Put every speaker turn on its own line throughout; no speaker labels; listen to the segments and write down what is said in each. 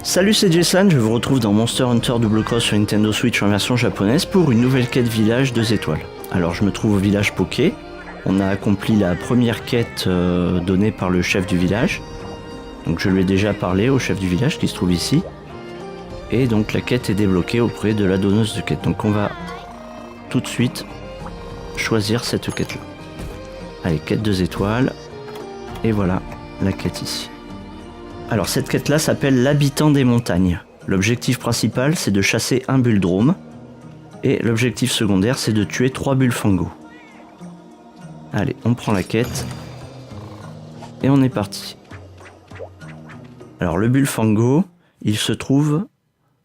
Salut, c'est Jason, je vous retrouve dans Monster Hunter Double Cross sur Nintendo Switch en version japonaise pour une nouvelle quête village 2 étoiles. Alors je me trouve au village Poké, on a accompli la première quête donnée par le chef du village. Donc je lui ai déjà parlé au chef du village qui se trouve ici. Et donc la quête est débloquée auprès de la donneuse de quête. Donc on va tout de suite choisir cette quête là. Allez, quête 2 étoiles. Et voilà la quête ici. Alors cette quête là s'appelle l'habitant des montagnes. L'objectif principal c'est de chasser un bulldrome. Et l'objectif secondaire c'est de tuer 3 bullfangos. Allez, on prend la quête. Et on est parti. Alors le bullfango, il se trouve...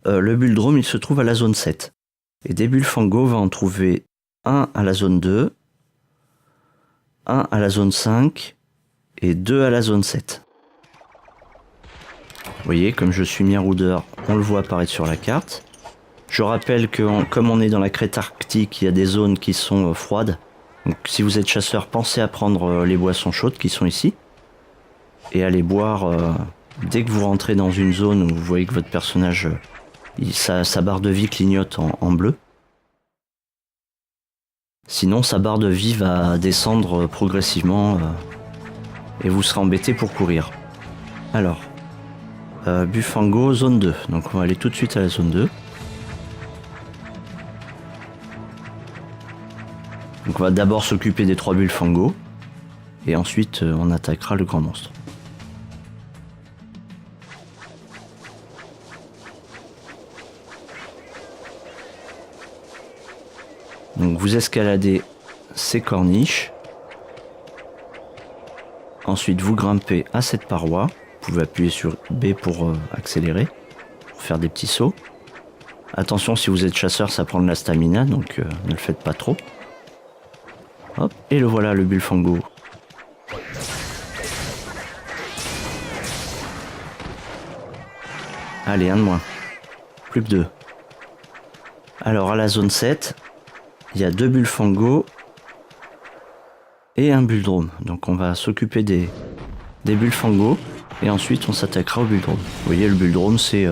le bulldrome il se trouve à la zone 7. Et des bullfangos, on va en trouver un à la zone 2, un à la zone 5 et 2 à la zone 7. Vous voyez, comme je suis Marauder, on le voit apparaître sur la carte. Je rappelle que comme on est dans la crête arctique, il y a des zones qui sont froides. Donc si vous êtes chasseur, pensez à prendre les boissons chaudes qui sont ici. Et à les boire dès que vous rentrez dans une zone où vous voyez que votre personnage, sa barre de vie clignote en bleu. Sinon, sa barre de vie va descendre progressivement et vous serez embêté pour courir. Alors... Bullfango, zone 2. Donc on va aller tout de suite à la zone 2. Donc on va d'abord s'occuper des 3 bullfangos. Et ensuite on attaquera le grand monstre. Donc vous escaladez ces corniches. Ensuite vous grimpez à cette paroi. Vous pouvez appuyer sur B pour accélérer, pour faire des petits sauts. Attention, si vous êtes chasseur, ça prend de la stamina, donc ne le faites pas trop. Hop, et le voilà, le bullfango. Allez, un de moins. Plus que 2. Alors, à la zone 7, il y a 2 bullfangos et un bulldrome. Donc on va s'occuper des bullfangos. Et ensuite, on s'attaquera au bulldrome. Vous voyez, le bulldrome, c'est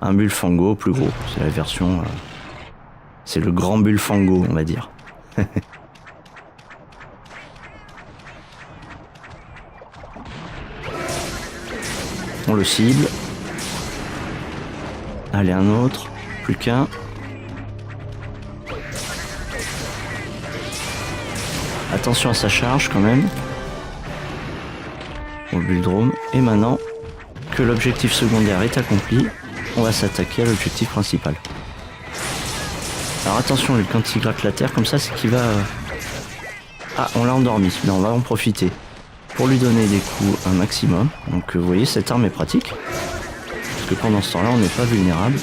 un bullfango plus gros. C'est la version... c'est le grand bullfango, on va dire. On le cible. Allez, un autre. Plus qu'un. Attention à sa charge, quand même. Au bulldrome. Et maintenant que l'objectif secondaire est accompli, on va s'attaquer à l'objectif principal. Alors attention, lui, quand il gratte la terre comme ça, c'est qu'il va... Ah, on l'a endormi, mais on va en profiter pour lui donner des coups un maximum. Donc vous voyez, cette arme est pratique, parce que pendant ce temps-là, on n'est pas vulnérable.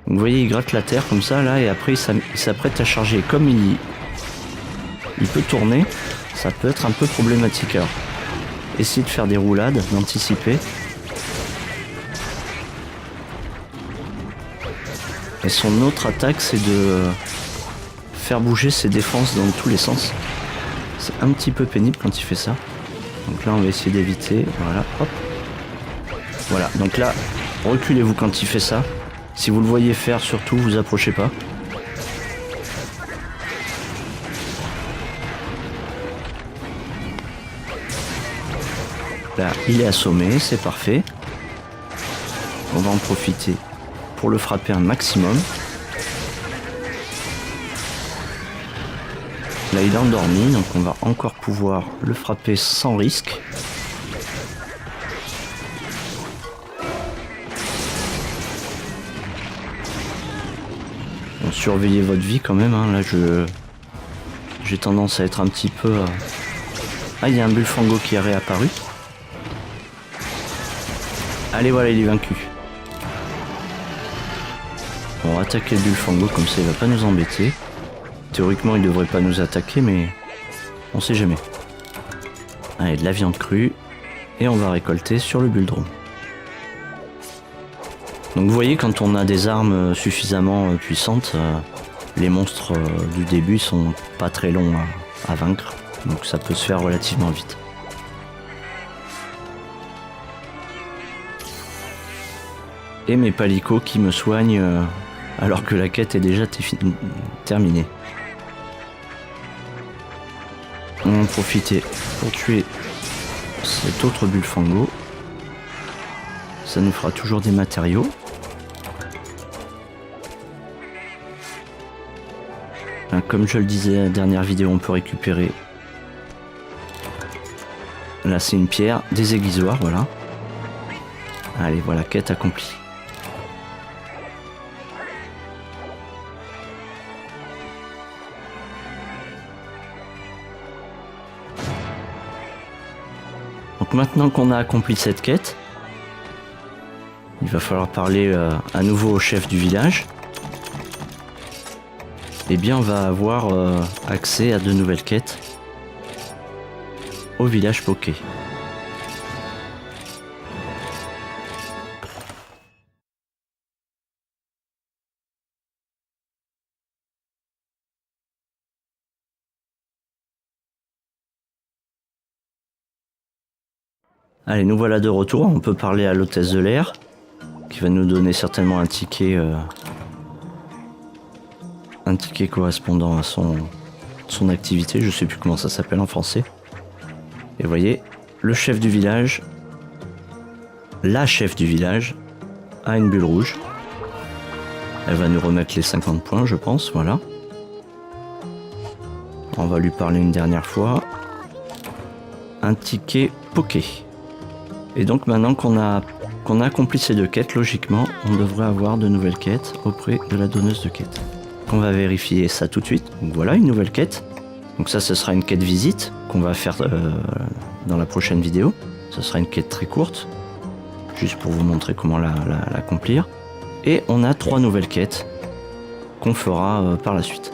Donc vous voyez, il gratte la terre comme ça, là, et après il s'apprête à charger. Comme il peut tourner, ça peut être un peu problématique. Alors, essayez de faire des roulades, d'anticiper. Et son autre attaque, c'est de faire bouger ses défenses dans tous les sens. C'est un petit peu pénible quand il fait ça. Donc là, on va essayer d'éviter. Voilà, hop. Voilà, donc là, reculez-vous quand il fait ça. Si vous le voyez faire, surtout, vous approchez pas. Là, il est assommé, c'est parfait. On va en profiter pour le frapper un maximum. Là, il est endormi, donc on va encore pouvoir le frapper sans risque. Bon, surveillez votre vie quand même, hein. Là, j'ai tendance à être un petit peu... Ah, il y a un bullfango qui est réapparu. Allez, voilà, il est vaincu. On va attaquer le bullfango, comme ça il va pas nous embêter. Théoriquement, il devrait pas nous attaquer, mais on sait jamais. Allez, de la viande crue. Et on va récolter sur le bulldrome. Donc vous voyez, quand on a des armes suffisamment puissantes, les monstres du début sont pas très longs à vaincre. Donc ça peut se faire relativement vite. et mes palicots qui me soignent alors que la quête est déjà terminée. On va en profiter pour tuer cet autre Bullfango. Ça nous fera toujours des matériaux. Comme je le disais à la dernière vidéo, on peut récupérer. Là c'est une pierre, des aiguisoirs, voilà. Allez, voilà, quête accomplie. Donc maintenant qu'on a accompli cette quête, il va falloir parler à nouveau au chef du village. Eh bien on va avoir accès à de nouvelles quêtes au village Poké. Allez, nous voilà de retour, on peut parler à l'hôtesse de l'air, qui va nous donner certainement un ticket correspondant à son activité, je sais plus comment ça s'appelle en français. Et vous voyez, le chef du village, la chef du village, a une bulle rouge. Elle va nous remettre les 50 points, je pense, voilà. On va lui parler une dernière fois. Un ticket Poké. Et donc maintenant qu'on a accompli ces deux quêtes, logiquement, on devrait avoir de nouvelles quêtes auprès de la donneuse de quêtes. On va vérifier ça tout de suite. Donc voilà, une nouvelle quête. Donc ça, ce sera une quête visite qu'on va faire dans la prochaine vidéo. Ce sera une quête très courte, juste pour vous montrer comment l'accomplir. Et on a 3 nouvelles quêtes qu'on fera par la suite.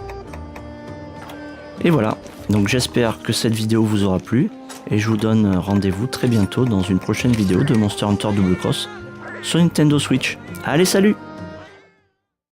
Et voilà, donc j'espère que cette vidéo vous aura plu. Et je vous donne rendez-vous très bientôt dans une prochaine vidéo de Monster Hunter Double Cross sur Nintendo Switch. Allez, salut!